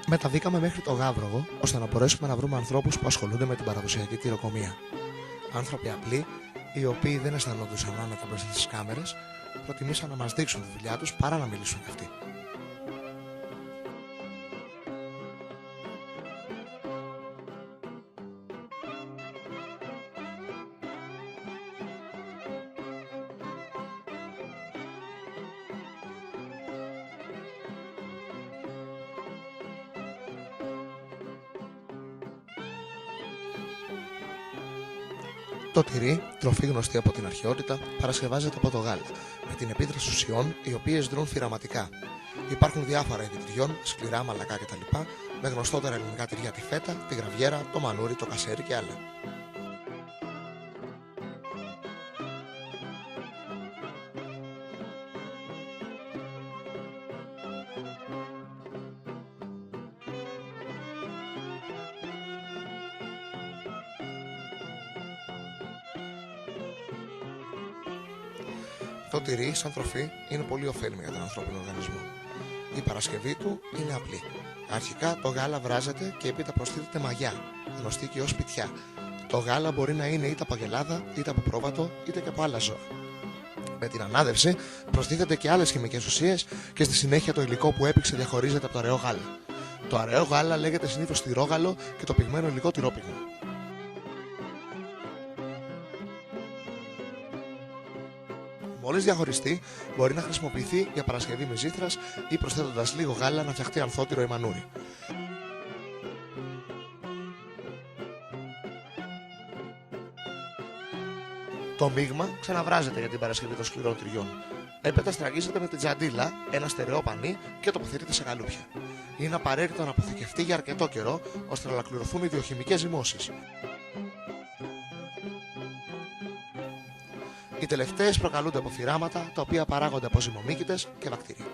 Μεταβήκαμε μέχρι το Γαύρογο ώστε να μπορέσουμε να βρούμε ανθρώπους που ασχολούνται με την παραδοσιακή τυροκομεία. Άνθρωποι απλοί, οι οποίοι δεν αισθανόντουσαν άνετα μπροστά στις κάμερες, προτιμήσαν να μας δείξουν τη δουλειά τους παρά να μιλήσουν κι αυτοί. Το τυρί, τροφή γνωστή από την αρχαιότητα, παρασκευάζεται από το γάλα, με την επίδραση ουσιών οι οποίες δρούν θηραματικά. Υπάρχουν διάφορα είδη τυριών, σκληρά, μαλακά κτλ. Με γνωστότερα ελληνικά τυριά τη φέτα, τη γραβιέρα, το μανούρι, το κασέρι και άλλα. Το τυρί, σαν τροφή, είναι πολύ ωφέλιμο για τον ανθρώπινο οργανισμό. Η παρασκευή του είναι απλή. Αρχικά το γάλα βράζεται και έπειτα προστίθεται μαγιά, γνωστή και ως πιτιά. Το γάλα μπορεί να είναι είτε από αγελάδα, είτε από πρόβατο, είτε και από άλλα ζώα. Με την ανάδευση προστίθεται και άλλες χημικές ουσίες και στη συνέχεια το υλικό που έπηξε διαχωρίζεται από το αραιό γάλα. Το αραιό γάλα λέγεται συνήθως τυρόγαλο και το πυγμένο υλικό τυρόπυγμα. Μόλις διαχωριστεί, μπορεί να χρησιμοποιηθεί για παρασκευή με ζήθρας ή προσθέτοντας λίγο γάλα να φτιαχτεί ανθότυρο ή μανούρι. Το μείγμα ξαναβράζεται για την παρασκευή των σκληρών τυριών. Έπειτα στραγγίζεται με την τζαντίλα, ένα στερεό πανί και τοποθετείται σε καλούπια. Είναι απαραίτητο να αποθηκευτεί για αρκετό καιρό ώστε να ολοκληρωθούν οι βιοχημικές ζυμώσεις. Οι τελευταίες προκαλούνται από θηράματα τα οποία παράγονται από ζυμομύκητες και βακτήρια.